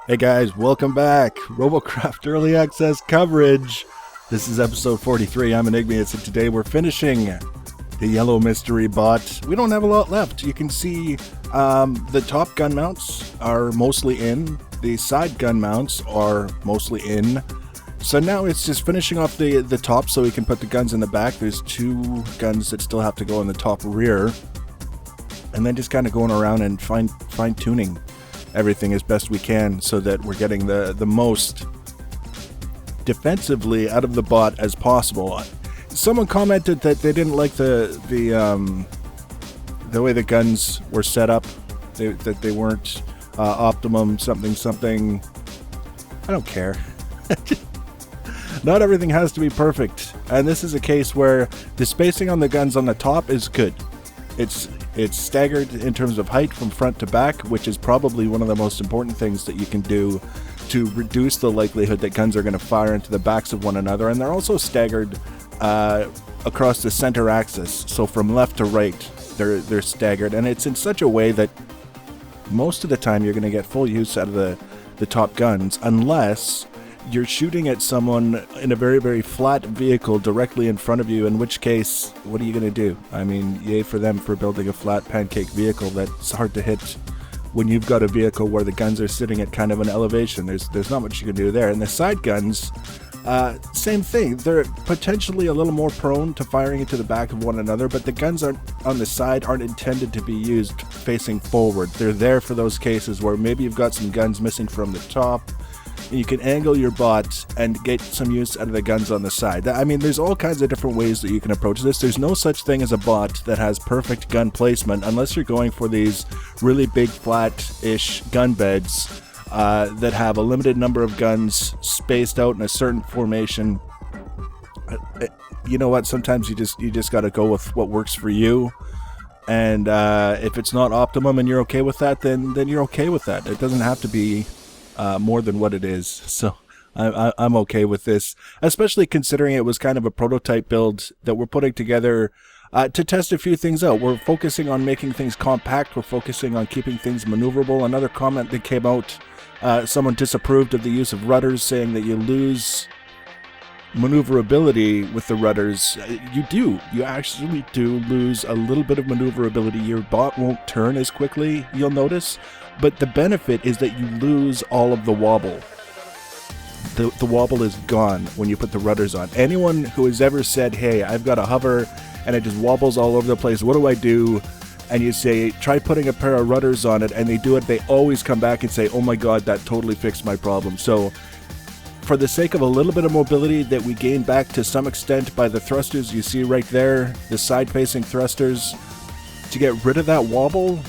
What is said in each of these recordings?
Hey guys, welcome back. Robocraft Early Access coverage. This is episode 43. I'm Enigmius, and today we're finishing the yellow mystery bot. We don't have a lot left. You can see the top gun mounts are mostly in. The side gun mounts are mostly in. So now it's just finishing off the top so we can put the guns in the back. There's two guns that still have to go in the top rear. And then just kind of going around and fine-tuning everything as best we can so that we're getting the most defensively out of the bot as possible. Someone commented that they didn't like the way the guns were set up, that they weren't optimum something. I don't care. Not everything has to be perfect, and this is a case where the spacing on the guns on the top is good. It's staggered in terms of height from front to back, which is probably one of the most important things that you can do to reduce the likelihood that guns are going to fire into the backs of one another. And they're also staggered across the center axis, so from left to right they're staggered, and it's in such a way that most of the time you're going to get full use out of the top guns, unless you're shooting at someone in a very, very flat vehicle directly in front of you, in which case, what are you going to do? I mean, yay for them for building a flat pancake vehicle that's hard to hit when you've got a vehicle where the guns are sitting at kind of an elevation. There's not much you can do there. And the side guns, same thing. They're potentially a little more prone to firing into the back of one another, but the guns on the side aren't intended to be used facing forward. They're there for those cases where maybe you've got some guns missing from the top. You can angle your bot and get some use out of the guns on the side. I mean, there's all kinds of different ways that you can approach this. There's no such thing as a bot that has perfect gun placement unless you're going for these really big, flat-ish gun beds that have a limited number of guns spaced out in a certain formation. You know what? Sometimes you just got to go with what works for you. And if it's not optimum and you're okay with that, then you're okay with that. It doesn't have to be more than what it is. So I'm okay with this, especially considering it was kind of a prototype build that we're putting together to test a few things out. We're focusing on making things compact. We're focusing on keeping things maneuverable. Another comment that came out, someone disapproved of the use of rudders, saying that you lose maneuverability with the rudders. You actually do lose a little bit of maneuverability. Your bot won't turn as quickly, you'll notice, but the benefit is that you lose all of the wobble. The wobble is gone when you put the rudders on. Anyone who has ever said, hey, I've got a hover and it just wobbles all over the place, what do I do? And you say, try putting a pair of rudders on it, and they do it, they always come back and say, oh my god, that totally fixed my problem. So for the sake of a little bit of mobility that we gain back to some extent by the thrusters you see right there, the side-facing thrusters, to get rid of that wobble,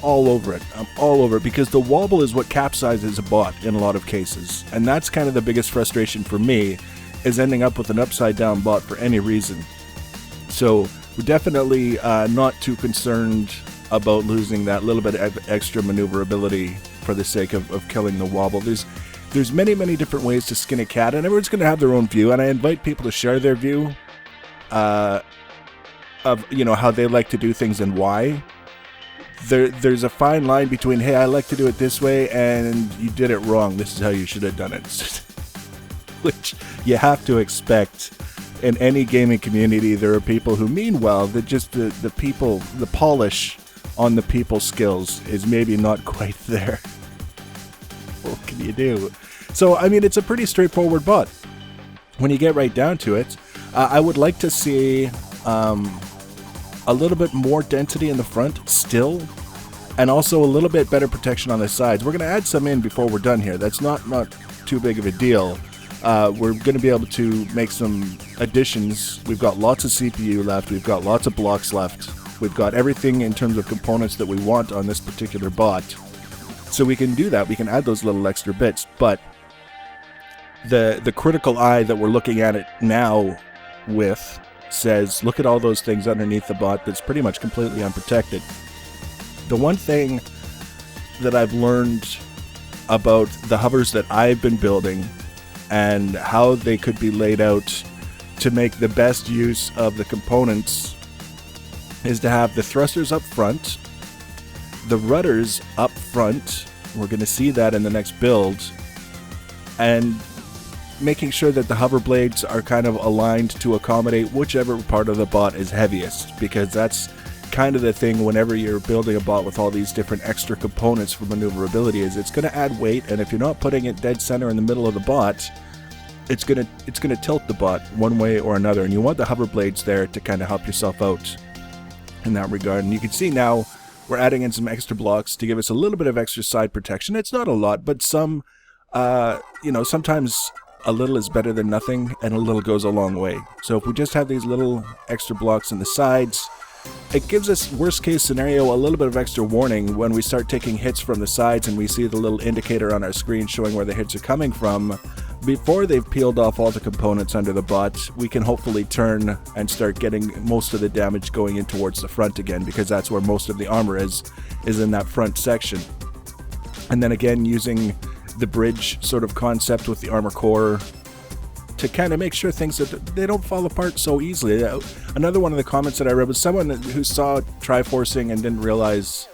all over it. I'm all over it, because the wobble is what capsizes a bot in a lot of cases. And that's kind of the biggest frustration for me, is ending up with an upside-down bot for any reason. So we're definitely not too concerned about losing that little bit of extra maneuverability for the sake of killing the wobble. There's many, many different ways to skin a cat, and everyone's going to have their own view, and I invite people to share their view of how they like to do things and why. There's a fine line between, hey, I like to do it this way, and you did it wrong, this is how you should have done it. Which you have to expect. In any gaming community, there are people who mean well, that just the people, the polish on the people skills is maybe not quite there. What can you do? So, I mean, it's a pretty straightforward bot when you get right down to it. I would like to see a little bit more density in the front still, and also a little bit better protection on the sides. We're going to add some in before we're done here. That's not too big of a deal. We're going to be able to make some additions. We've got lots of CPU left. We've got lots of blocks left. We've got everything in terms of components that we want on this particular bot. So we can do that. We can add those little extra bits. But the critical eye that we're looking at it now with says, look at all those things underneath the bot that's pretty much completely unprotected. The one thing that I've learned about the hovers that I've been building and how they could be laid out to make the best use of the components is to have the thrusters up front, the rudders up front, We're going to see that in the next build. And making sure that the hover blades are kind of aligned to accommodate whichever part of the bot is heaviest, because that's kind of the thing whenever you're building a bot with all these different extra components for maneuverability, is it's going to add weight, and if you're not putting it dead center in the middle of the bot, it's going to tilt the bot one way or another, and you want the hover blades there to kind of help yourself out in that regard. And you can see now we're adding in some extra blocks to give us a little bit of extra side protection. It's not a lot, but some sometimes a little is better than nothing, and a little goes a long way. So if we just have these little extra blocks on the sides, it gives us, worst case scenario, a little bit of extra warning when we start taking hits from the sides and we see the little indicator on our screen showing where the hits are coming from. Before they've peeled off all the components under the bot, we can hopefully turn and start getting most of the damage going in towards the front again, because that's where most of the armor is in that front section. And then again, using the bridge sort of concept with the armor core to kind of make sure things that they don't fall apart so easily. Another one of the comments that I read was someone who saw Triforcing and didn't realize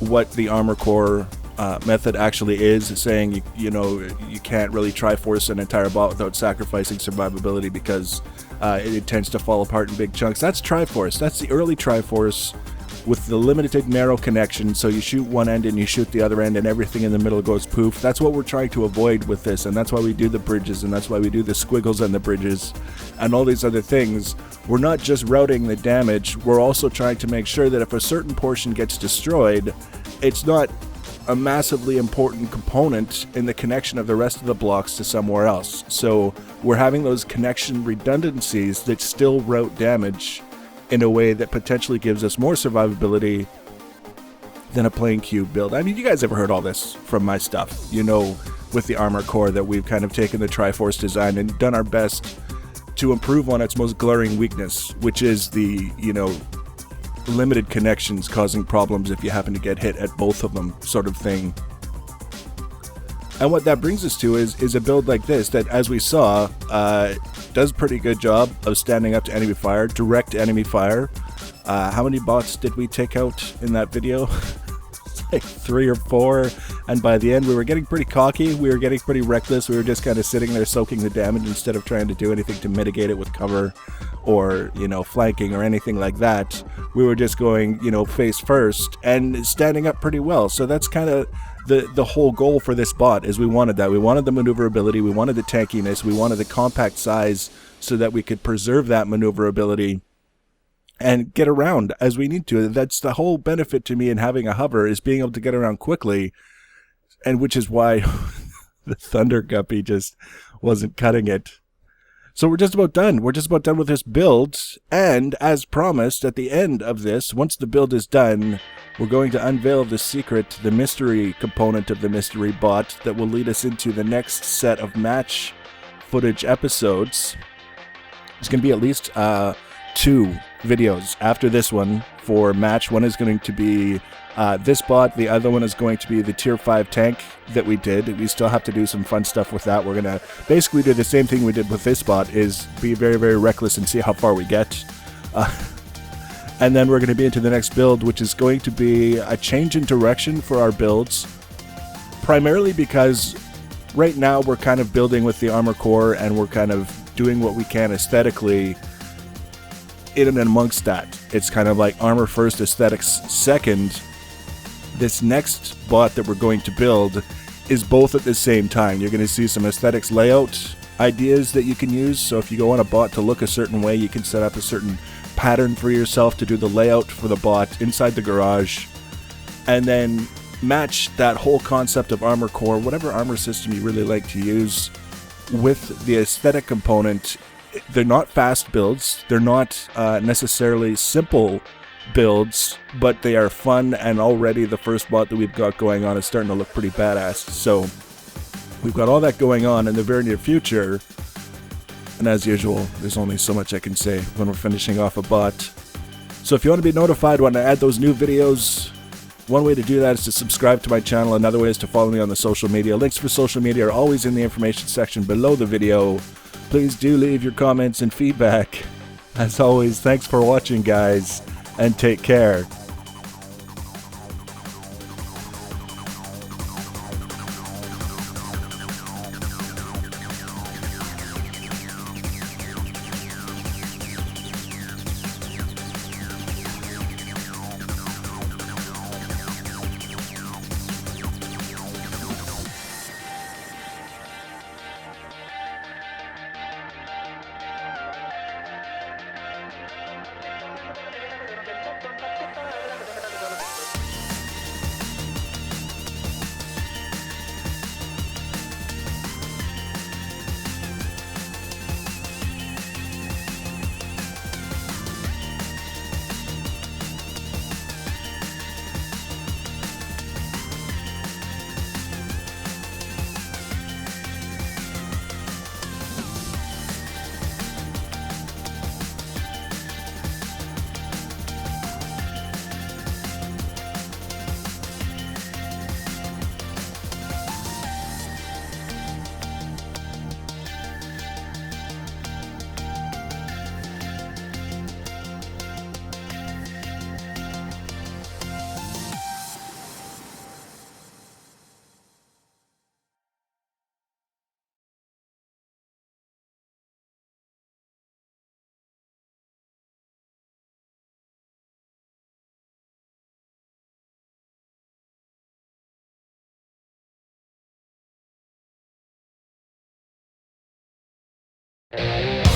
what the armor core method actually is, saying you can't really Triforce an entire bot without sacrificing survivability because it tends to fall apart in big chunks. That's Triforce. That's the early Triforce with the limited narrow connection, so you shoot one end and you shoot the other end and everything in the middle goes poof. That's what we're trying to avoid with this, and that's why we do the bridges, and that's why we do the squiggles and the bridges and all these other things. We're not just routing the damage, we're also trying to make sure that if a certain portion gets destroyed, it's not a massively important component in the connection of the rest of the blocks to somewhere else. So we're having those connection redundancies that still route damage in a way that potentially gives us more survivability than a plain cube build. I mean, you guys ever heard all this from my stuff? You know, with the armor core, that we've kind of taken the Triforce design and done our best to improve on its most glaring weakness, which is the, limited connections causing problems if you happen to get hit at both of them sort of thing. And what that brings us to is a build like this that, as we saw, does a pretty good job of standing up to enemy fire, direct enemy fire. How many bots did we take out in that video? Like 3 or 4, and by the end we were getting pretty cocky, we were getting pretty reckless, we were just kind of sitting there soaking the damage instead of trying to do anything to mitigate it with cover or, flanking or anything like that. We were just going, face first and standing up pretty well. So that's kind of the whole goal for this bot, is we wanted that. We wanted the maneuverability, we wanted the tankiness, we wanted the compact size so that we could preserve that maneuverability and get around as we need to. That's the whole benefit to me in having a hover, is being able to get around quickly, and which is why the Thunder Guppy just wasn't cutting it. So we're just about done. We're just about done with this build, and as promised, at the end of this, once the build is done, we're going to unveil the secret, the mystery component of the mystery bot that will lead us into the next set of match footage episodes. It's going to be at least 2 videos after this one for match. One is going to be this bot, the other one is going to be the tier 5 tank that we did. We still have to do some fun stuff with that. We're going to basically do the same thing we did with this bot, is be very, very reckless and see how far we get. And then we're going to be into the next build, which is going to be a change in direction for our builds, primarily because right now we're kind of building with the armor core and we're kind of doing what we can aesthetically in and amongst that. It's kind of like armor first, aesthetics second. This next bot that we're going to build is both at the same time. You're going to see some aesthetics layout ideas that you can use. So if you go on a bot to look a certain way, you can set up a certain pattern for yourself to do the layout for the bot inside the garage, and then match that whole concept of armor core, whatever armor system you really like to use, with the aesthetic component. They're not fast builds, they're not necessarily simple builds, but they are fun, and already the first bot that we've got going on is starting to look pretty badass. So we've got all that going on in the very near future, and as usual, there's only so much I can say when we're finishing off a bot. So if you want to be notified when I add those new videos, one way to do that is to subscribe to my channel. Another way is to follow me on the social media. Links for social media are always in the information section below the video. Please do leave your comments and feedback. As always, thanks for watching, guys, and take care. you.